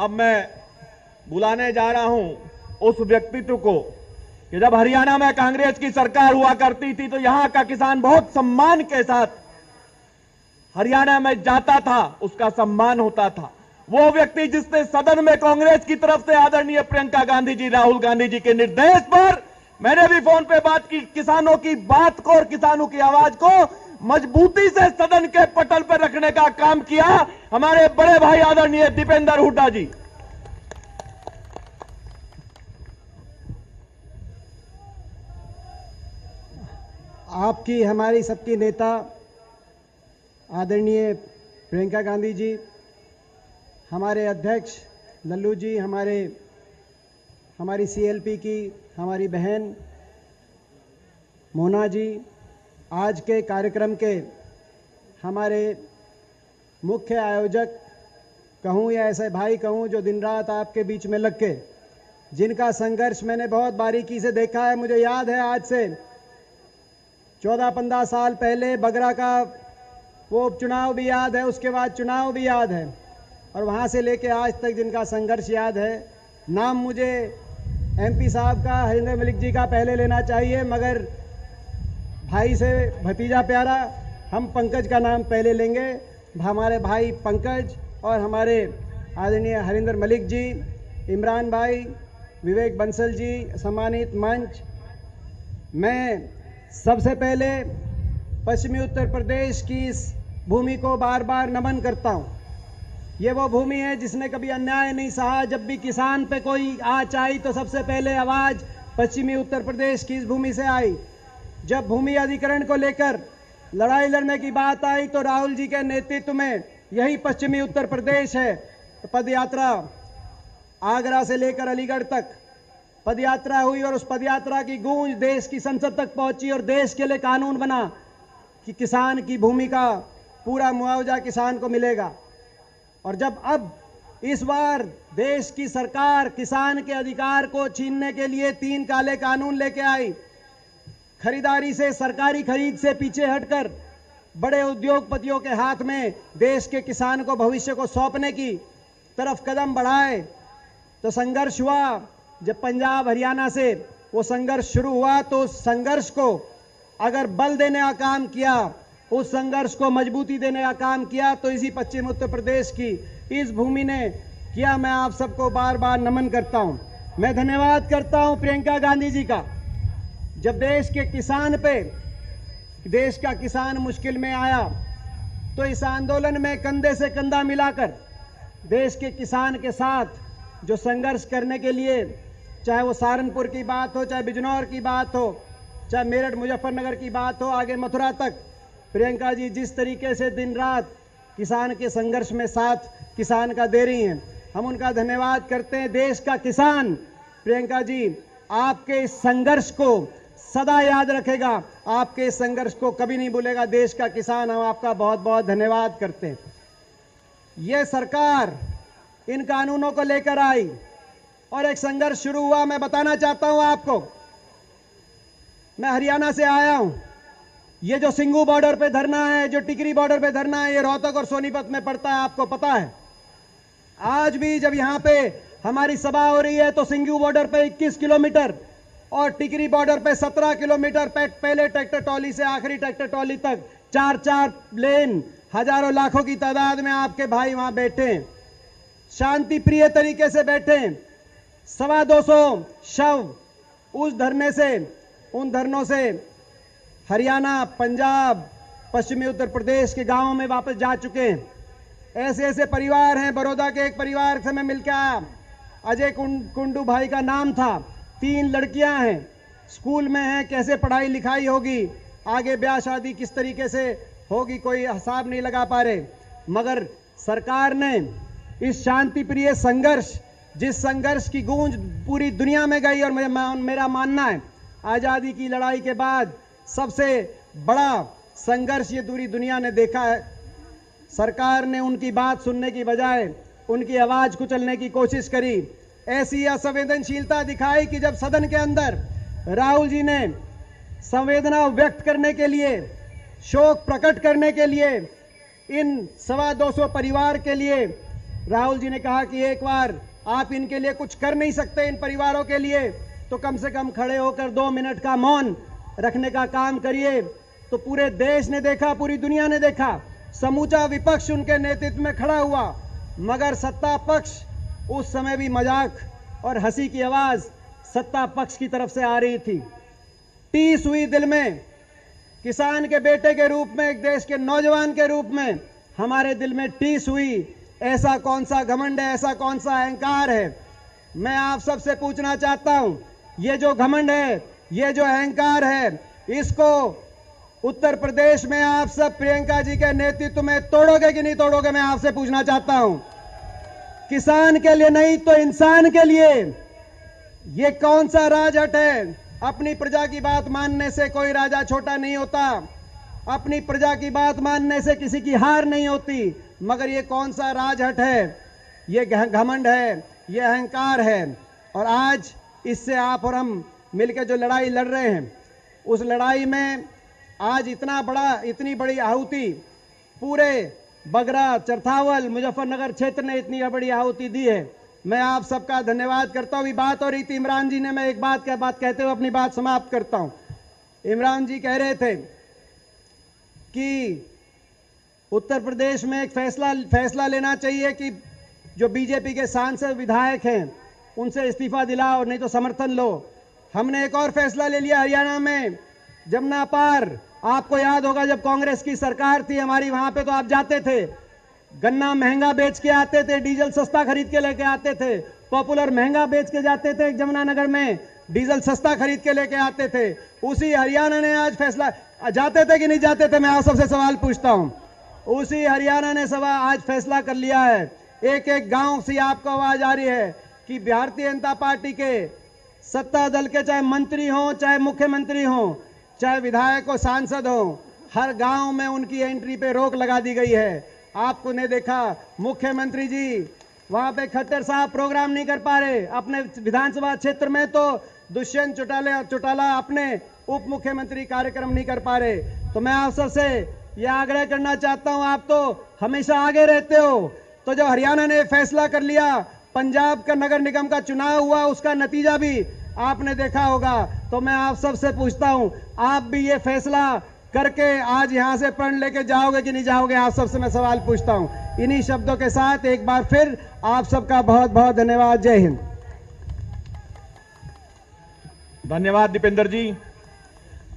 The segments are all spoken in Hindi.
अब मैं बुलाने जा रहा हूं उस व्यक्तित्व को कि जब हरियाणा में कांग्रेस की सरकार हुआ करती थी तो यहां का किसान बहुत सम्मान के साथ हरियाणा में जाता था, उसका सम्मान होता था। वो व्यक्ति जिसने सदन में कांग्रेस की तरफ से आदरणीय प्रियंका गांधी जी, राहुल गांधी जी के निर्देश पर मैंने भी फोन पे बात की, किसानों की बात को और किसानों की आवाज को मजबूती से सदन के पटल पर रखने का काम किया, हमारे बड़े भाई आदरणीय दीपेंद्र हुड्डा जी। आपकी, हमारी सबकी नेता आदरणीय प्रियंका गांधी जी, हमारे अध्यक्ष लल्लू जी, हमारी सीएलपी की हमारी बहन मोना जी, आज के कार्यक्रम के हमारे मुख्य आयोजक कहूँ या ऐसे भाई कहूँ जो दिन रात आपके बीच में लग के, जिनका संघर्ष मैंने बहुत बारीकी से देखा है। मुझे याद है आज से 14-15 साल पहले बगरा का वो उपचुनाव भी याद है, उसके बाद चुनाव भी याद है, और वहाँ से लेके आज तक जिनका संघर्ष याद है। नाम मुझे एमपी साहब का, हरिंदर मलिक जी का पहले लेना चाहिए, मगर भाई से भतीजा प्यारा, हम पंकज का नाम पहले लेंगे। हमारे भाई पंकज और हमारे आदरणीय हरिंदर मलिक जी, इमरान भाई, विवेक बंसल जी, सम्मानित मंच। मैं सबसे पहले पश्चिमी उत्तर प्रदेश की इस भूमि को बार बार नमन करता हूँ। ये वो भूमि है जिसने कभी अन्याय नहीं सहा। जब भी किसान पे कोई आँच आई तो सबसे पहले आवाज़ पश्चिमी उत्तर प्रदेश की इस भूमि से आई। जब भूमि अधिग्रहण को लेकर लड़ाई लड़ने की बात आई तो राहुल जी के नेतृत्व में यही पश्चिमी उत्तर प्रदेश है। पद यात्रा आगरा से लेकर अलीगढ़ तक पद यात्रा हुई और उस पद यात्रा की गूंज देश की संसद तक पहुंची और देश के लिए कानून बना कि किसान की भूमि का पूरा मुआवजा किसान को मिलेगा। और जब अब इस बार देश की सरकार किसान के अधिकार को छीनने के लिए 3 काले कानून लेके आई, खरीदारी से, सरकारी खरीद से पीछे हटकर बड़े उद्योगपतियों के हाथ में देश के किसान को भविष्य को सौंपने की तरफ कदम बढ़ाए, तो संघर्ष हुआ। जब पंजाब हरियाणा से वो संघर्ष शुरू हुआ तो उस संघर्ष को अगर बल देने का काम किया, उस संघर्ष को मजबूती देने का काम किया तो इसी पश्चिम उत्तर प्रदेश की इस भूमि ने किया। मैं आप सबको बार बार नमन करता हूं। मैं धन्यवाद करता हूं प्रियंका गांधी जी का। जब देश के किसान पे, देश का किसान मुश्किल में आया तो इस आंदोलन में कंधे से कंधा मिलाकर देश के किसान के साथ जो संघर्ष करने के लिए, चाहे वो सहारनपुर की बात हो, चाहे बिजनौर की बात हो, चाहे मेरठ मुजफ्फरनगर की बात हो, आगे मथुरा तक, प्रियंका जी जिस तरीके से दिन रात किसान के संघर्ष में साथ किसान का दे रही हैं, हम उनका धन्यवाद करते हैं। देश का किसान प्रियंका जी आपके इस संघर्ष को सदा याद रखेगा, आपके इस संघर्ष को कभी नहीं भूलेगा। देश का किसान, हम आपका बहुत बहुत धन्यवाद करते हैं। ये सरकार इन कानूनों को लेकर आई और एक संघर्ष शुरू हुआ। मैं बताना चाहता हूं आपको, मैं हरियाणा से आया हूं। ये जो सिंगू बॉर्डर पे धरना है, जो टिकरी बॉर्डर पे धरना है, ये रोहतक और सोनीपत में पड़ता है, आपको पता है। आज भी जब यहां पे हमारी सभा हो रही है तो सिंगू बॉर्डर पे 21 किलोमीटर और टिकरी बॉर्डर पे 17 किलोमीटर, पहले ट्रैक्टर ट्रॉली से आखिरी ट्रैक्टर ट्रॉली तक 4-4 लेन, हजारों लाखों की तादाद में आपके भाई वहां बैठे हैं, शांति प्रिय तरीके से बैठे हैं। 250 शव उस धरने से, उन धरनों से हरियाणा, पंजाब, पश्चिमी उत्तर प्रदेश के गांवों में वापस जा चुके हैं। ऐसे ऐसे परिवार हैं। बड़ौदा के एक परिवार से मैं मिलकर आया, अजय कुंडू भाई का नाम था। 3 लड़कियां हैं, स्कूल में हैं, कैसे पढ़ाई लिखाई होगी, आगे ब्याह शादी किस तरीके से होगी, कोई हिसाब नहीं लगा पा रहे। मगर सरकार ने इस शांति प्रिय संघर्ष, जिस संघर्ष की गूंज पूरी दुनिया में गई, और मेरा मानना है आज़ादी की लड़ाई के बाद सबसे बड़ा संघर्ष ये पूरी दुनिया ने देखा है। सरकार ने उनकी बात सुनने की बजाय उनकी आवाज कुचलने की कोशिश करी, ऐसी असंवेदनशीलता दिखाई कि जब सदन के अंदर राहुल जी ने संवेदना व्यक्त करने के लिए, शोक प्रकट करने के लिए इन 225 परिवार के लिए राहुल जी ने कहा कि एक बार आप इनके लिए कुछ कर नहीं सकते, इन परिवारों के लिए, तो कम से कम खड़े होकर 2 मिनट का मौन रखने का काम करिए। तो पूरे देश ने देखा, पूरी दुनिया ने देखा, समूचा विपक्ष उनके नेतृत्व में खड़ा हुआ, मगर सत्ता पक्ष उस समय भी मजाक और हंसी की आवाज सत्ता पक्ष की तरफ से आ रही थी। टीस हुई दिल में, किसान के बेटे के रूप में, एक देश के नौजवान के रूप में हमारे दिल में टीस हुई। ऐसा कौन सा घमंड है, ऐसा कौन सा अहंकार है? मैं आप सबसे पूछना चाहता हूं, ये जो घमंड है, ये जो अहंकार है, इसको उत्तर प्रदेश में आप सब प्रियंका जी के नेतृत्व में तोड़ोगे कि नहीं तोड़ोगे? मैं आपसे पूछना चाहता हूं। किसान के लिए नहीं तो इंसान के लिए ये कौन सा राजहट है? अपनी प्रजा की बात मानने से कोई राजा छोटा नहीं होता, अपनी प्रजा की बात मानने से किसी की हार नहीं होती, मगर ये कौन सा राजहट है? ये घमंड है, ये अहंकार है। और आज इससे आप और हम मिलकर जो लड़ाई लड़ रहे हैं, उस लड़ाई में आज इतनी बड़ी आहुति पूरे बगरा, चरथावल, मुजफ्फरनगर क्षेत्र ने इतनी बड़ी आहुति दी है। मैं आप सबका धन्यवाद करता हूं। अभी बात हो रही थी इमरान जी ने, मैं एक बात कहते हुए अपनी बात समाप्त करता हूं। इमरान जी कह रहे थे कि उत्तर प्रदेश में एक फैसला लेना चाहिए कि जो बीजेपी के सांसद विधायक हैं उनसे इस्तीफा दिलाओ, नहीं तो समर्थन लो। हमने एक और फैसला ले लिया हरियाणा में, जमुना पार। आपको याद होगा जब कांग्रेस की सरकार थी हमारी, वहां पे तो आप जाते थे, गन्ना महंगा बेच के आते थे, डीजल सस्ता खरीद के लेके आते थे, पॉपुलर महंगा बेच के जाते थे, जमुनानगर में डीजल सस्ता खरीद के लेके आते थे। उसी हरियाणा ने आज फैसला, जाते थे कि नहीं जाते थे? मैं आप सबसे सवाल पूछता हूं। उसी हरियाणा ने आज फैसला कर लिया है, एक एक गांव से आपको आवाज आ रही है कि भारतीय जनता पार्टी के सत्ता दल के चाहे मंत्री हो, चाहे मुख्यमंत्री हो, चाहे विधायक हो, सांसद हो, हर गांव में उनकी एंट्री पे रोक लगा दी गई है। आपको ने देखा मुख्यमंत्री जी वहां पे खट्टर साहब प्रोग्राम नहीं कर पा रहे अपने विधानसभा क्षेत्र में, तो दुष्यंत चौटाला अपने उप मुख्यमंत्री कार्यक्रम नहीं कर पा रहे। तो मैं आप सबसे यह आग्रह करना चाहता हूं, आप तो हमेशा आगे रहते हो, तो जो हरियाणा ने फैसला कर लिया, पंजाब का नगर निगम का चुनाव हुआ, उसका नतीजा भी आपने देखा होगा। तो मैं आप सबसे पूछता हूं, आप भी ये फैसला करके आज यहां से प्रण लेके जाओगे कि नहीं जाओगे? आप सबसे मैं सवाल पूछता हूं। इन्हीं शब्दों के साथ एक बार फिर आप सबका बहुत बहुत धन्यवाद। जय हिंद। धन्यवाद दीपेंद्र जी।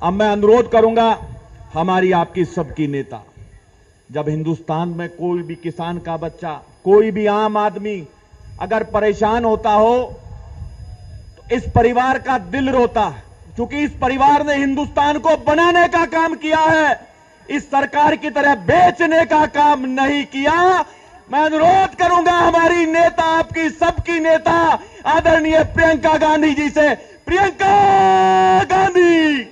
अब मैं अनुरोध करूंगा हमारी आपकी सबकी नेता, जब हिंदुस्तान में कोई भी किसान का बच्चा, कोई भी आम आदमी अगर परेशान होता हो तो इस परिवार का दिल रोता है, क्योंकि इस परिवार ने हिंदुस्तान को बनाने का काम किया है, इस सरकार की तरह बेचने का काम नहीं किया। मैं अनुरोध करूंगा हमारी नेता, आपकी सबकी नेता आदरणीय प्रियंका गांधी जी से, प्रियंका गांधी,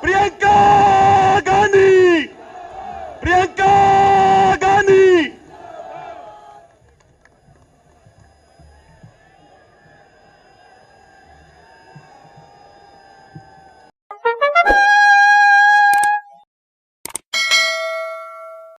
प्रियंका गांधी।